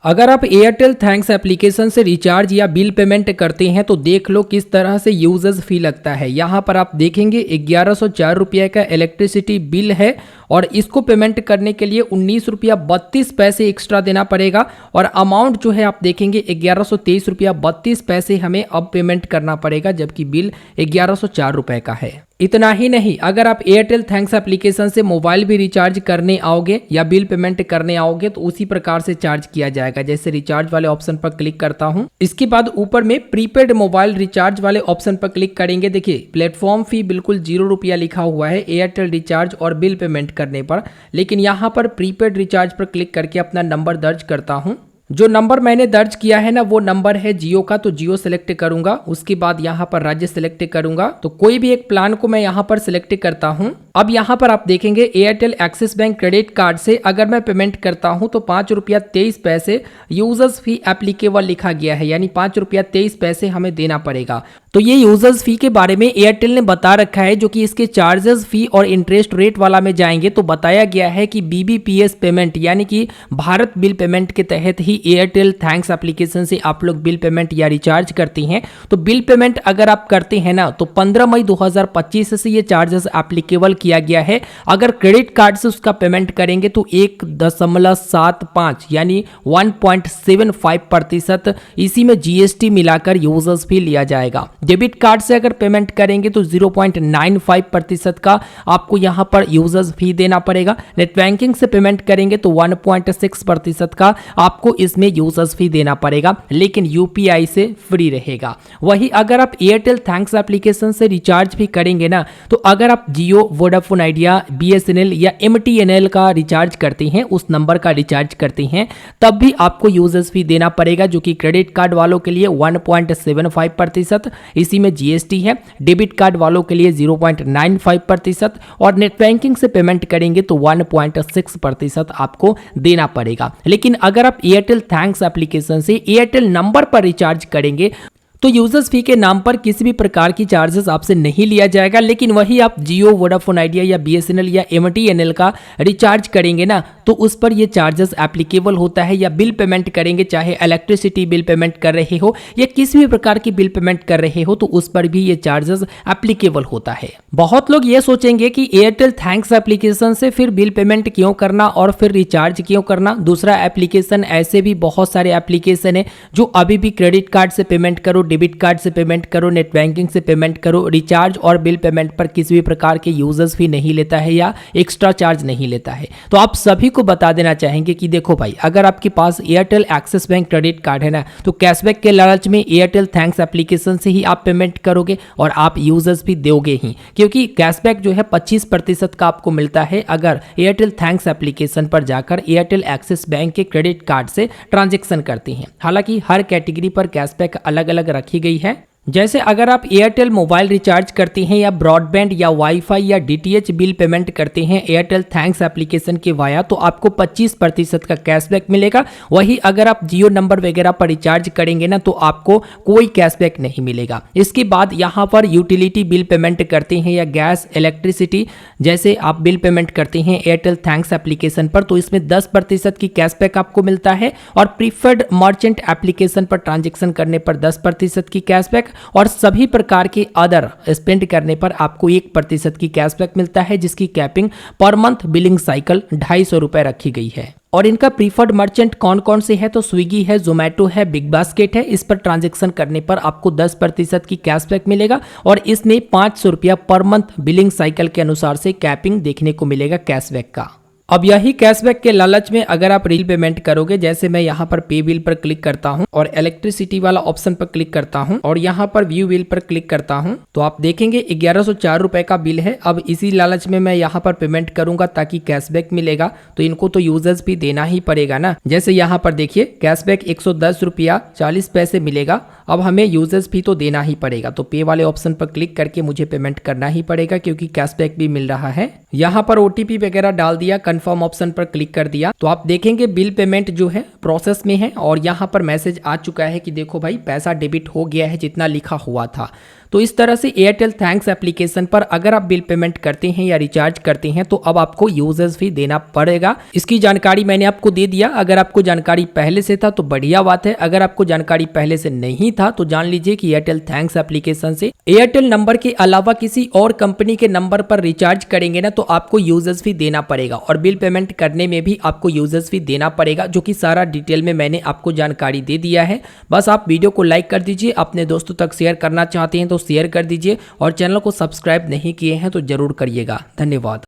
अगर आप Airtel thanks application से रिचार्ज या बिल पेमेंट करते हैं तो देख लो किस तरह से यूजर्स फी लगता है। यहाँ पर आप देखेंगे 1104 रुपये का इलेक्ट्रिसिटी बिल है और इसको पेमेंट करने के लिए 19 रुपया 32 पैसे एक्स्ट्रा देना पड़ेगा और अमाउंट जो है आप देखेंगे 1123 रुपया 32 पैसे हमें अब पेमेंट करना पड़ेगा, जबकि बिल 1104 रुपये का है। इतना ही नहीं, अगर आप एयरटेल थैंक्स एप्लीकेशन से मोबाइल भी रिचार्ज करने आओगे या बिल पेमेंट करने आओगे तो उसी प्रकार से चार्ज किया जाएगा। जैसे रिचार्ज वाले ऑप्शन पर क्लिक करता हूं, इसके बाद ऊपर में प्रीपेड मोबाइल रिचार्ज वाले ऑप्शन पर क्लिक करेंगे। देखिए प्लेटफॉर्म फी बिल्कुल 0 रुपया लिखा हुआ है एयरटेल रिचार्ज और बिल पेमेंट करने पर, लेकिन यहाँ पर प्रीपेड रिचार्ज पर क्लिक करके अपना नंबर दर्ज करता हूँ। जो नंबर मैंने दर्ज किया है ना वो नंबर है जियो का, तो जियो सेलेक्ट करूंगा। उसके बाद यहाँ पर राज्य सेलेक्ट करूंगा, तो कोई भी एक प्लान को मैं यहाँ पर सिलेक्ट करता हूँ। अब यहाँ पर आप देखेंगे Airtel Axis bank credit card से अगर मैं पेमेंट करता हूँ तो 5 रुपया 23 पैसे यूजर्स फी एप्लीकेबल लिखा गया है, यानी 5 रुपया 23 पैसे हमें देना पड़ेगा। तो ये यूजर्स फी के बारे में एयरटेल ने बता रखा है, जो कि इसके चार्जेस फी और इंटरेस्ट रेट वाला में जाएंगे तो बताया गया है कि बीबीपीएस पेमेंट यानी कि भारत बिल पेमेंट के तहत ही एयरटेल थैंक्स एप्लीकेशन से आप लोग बिल पेमेंट या रिचार्ज करते हैं। तो बिल पेमेंट अगर आप करते हैं ना तो 15 मई 2025 से ये चार्जेस एप्लीकेबल किया गया है। अगर क्रेडिट कार्ड से उसका पेमेंट करेंगे तो 1.75 यानी 1.75% इसी में जीएसटी मिलाकर यूजर्स फी लिया जाएगा। डेबिट कार्ड से अगर पेमेंट करेंगे तो 0.95% का आपको यहां पर यूजर्स फी देना पड़ेगा। नेट बैंकिंग से पेमेंट करेंगे तो 1.6% का आपको इसमें यूजर्स फी देना पड़ेगा, लेकिन यूपीआई से फ्री रहेगा। वही अगर आप एयरटेल थैंक्स एप्लीकेशन से रिचार्ज भी करेंगे ना, तो अगर आप जियो, वोडाफोन आइडिया, बीएसएनएल या एमटीएनएल का रिचार्ज करते हैं, उस नंबर का रिचार्ज करते हैं, तब भी आपको यूजर्स फी देना पड़ेगा, जो कि क्रेडिट कार्ड वालों के लिए 1.75%, इसी में जीएसटी है। डेबिट कार्ड वालों के लिए 0.95% और नेट बैंकिंग से पेमेंट करेंगे तो 1.6% आपको देना पड़ेगा। लेकिन अगर आप एयरटेल थैंक्स एप्लीकेशन से एयरटेल नंबर पर रिचार्ज करेंगे तो यूजर्स फी के नाम पर किसी भी प्रकार की चार्जेस आपसे नहीं लिया जाएगा। लेकिन वही आप जियो, वोडाफोन आइडिया या बीएसएनएल या एमटीएनएल का रिचार्ज करेंगे ना तो उस पर ये चार्जेस एप्लीकेबल होता है। या बिल पेमेंट करेंगे, चाहे इलेक्ट्रिसिटी बिल पेमेंट कर रहे हो या किसी भी प्रकार की बिल पेमेंट कर रहे हो, तो उस पर भी ये चार्जेस एप्लीकेबल होता है। बहुत लोग ये सोचेंगे कि एयरटेल थैंक्स एप्लीकेशन से फिर बिल पेमेंट क्यों करना और फिर रिचार्ज क्यों करना। दूसरा एप्लीकेशन, ऐसे भी बहुत सारे एप्लीकेशन है जो अभी भी क्रेडिट कार्ड से पेमेंट करो, डेबिट कार्ड से पेमेंट करो, नेट बैंकिंग से पेमेंट करो, रिचार्ज और बिल पेमेंट पर किसी भी प्रकार के यूजर्स फी नहीं लेता है या एक्स्ट्रा चार्ज नहीं लेता है। तो आप सभी को बता देना चाहेंगे कि देखो भाई, अगर आपके पास Airtel Axis bank credit card है ना, तो कैशबैक के लालच में एयरटेल थैंक्स एप्लीकेशन से ही आप पेमेंट करोगे और आप यूजर्स भी दोगे ही, क्योंकि कैशबैक जो है 25% का आपको मिलता है अगर एयरटेल थैंक्स एप्लीकेशन पर जाकर एयरटेल एक्सिस बैंक के क्रेडिट कार्ड से ट्रांजेक्शन करते हैं। हालांकि हर कैटेगरी पर कैशबैक अलग अलग रखी गई है। जैसे अगर आप एयरटेल मोबाइल रिचार्ज करते हैं या ब्रॉडबैंड या वाईफाई या डीटीएच बिल पेमेंट करते हैं एयरटेल थैंक्स एप्लीकेशन के वाया, तो आपको 25% का कैशबैक मिलेगा। वही अगर आप जियो नंबर वगैरह पर रिचार्ज करेंगे ना तो आपको कोई कैशबैक नहीं मिलेगा। इसके बाद यहाँ पर यूटिलिटी बिल पेमेंट करते हैं या गैस, इलेक्ट्रिसिटी जैसे आप बिल पेमेंट करते हैं एयरटेल थैंक्स एप्लीकेशन पर, तो इसमें 10% की कैशबैक आपको मिलता है। और preferred merchant application per transaction करने पर 10% की कैशबैक और सभी प्रकार के अदर स्पेंड करने पर आपको 1% की कैशबैक मिलता है, जिसकी capping per month billing cycle 250 रुपए रखी गई है। और इनका प्रीफर्ड मर्चेंट कौन कौन से है, तो स्विगी है, जोमेटो है, बिग बास्केट है। इस पर ट्रांजेक्शन करने पर आपको 10% की कैशबैक मिलेगा और इसमें 500 रुपया पर मंथ बिलिंग साइकिल के अनुसार से कैपिंग देखने को मिलेगा कैशबैक का। अब यही कैशबैक के लालच में अगर आप बिल पेमेंट करोगे, जैसे मैं यहाँ पर पे बिल पर क्लिक करता हूँ और इलेक्ट्रिसिटी वाला ऑप्शन पर क्लिक करता हूँ और यहाँ पर व्यू बिल पर क्लिक करता हूँ, तो आप देखेंगे 1104 रुपए का बिल है। अब इसी लालच में मैं यहाँ पर पेमेंट करूंगा ताकि कैशबैक मिलेगा, तो इनको तो यूजर्स भी देना ही पड़ेगा ना। जैसे यहाँ पर देखिए कैशबैक 110 रुपया 40 पैसे मिलेगा। अब हमें यूजर्स भी तो देना ही पड़ेगा, तो पे वाले ऑप्शन पर क्लिक करके मुझे पेमेंट करना ही पड़ेगा क्योंकि कैशबैक भी मिल रहा है। यहाँ पर ओटीपी वगैरह डाल दिया, कंफर्म ऑप्शन पर क्लिक कर दिया, तो आप देखेंगे बिल पेमेंट जो है प्रोसेस में है और यहाँ पर मैसेज आ चुका है कि देखो भाई पैसा डेबिट हो गया है जितना लिखा हुआ था। तो तो इस तरह से एयरटेल थैंक्स एप्लीकेशन पर अगर आप बिल पेमेंट करते हैं या रिचार्ज करते हैं तो अब आपको यूजर्स फी देना पड़ेगा। इसकी जानकारी मैंने आपको दे दिया। अगर आपको जानकारी पहले से था तो बढ़िया बात है, अगर आपको जानकारी पहले से नहीं था तो जान लीजिए कि एयरटेल थैंक्स एप्लीकेशन से एयरटेल नंबर के अलावा किसी और कंपनी के नंबर पर रिचार्ज करेंगे ना तो आपको यूजर्स फी देना पड़ेगा और बिल पेमेंट करने में भी आपको यूजर्स फी देना पड़ेगा, जो कि सारा डिटेल में मैंने आपको जानकारी दे दिया है। बस आप वीडियो को लाइक कर दीजिए, अपने दोस्तों तक शेयर करना चाहते हैं तो शेयर कर दीजिए और चैनल को सब्सक्राइब नहीं किए हैं तो जरूर करिएगा। धन्यवाद।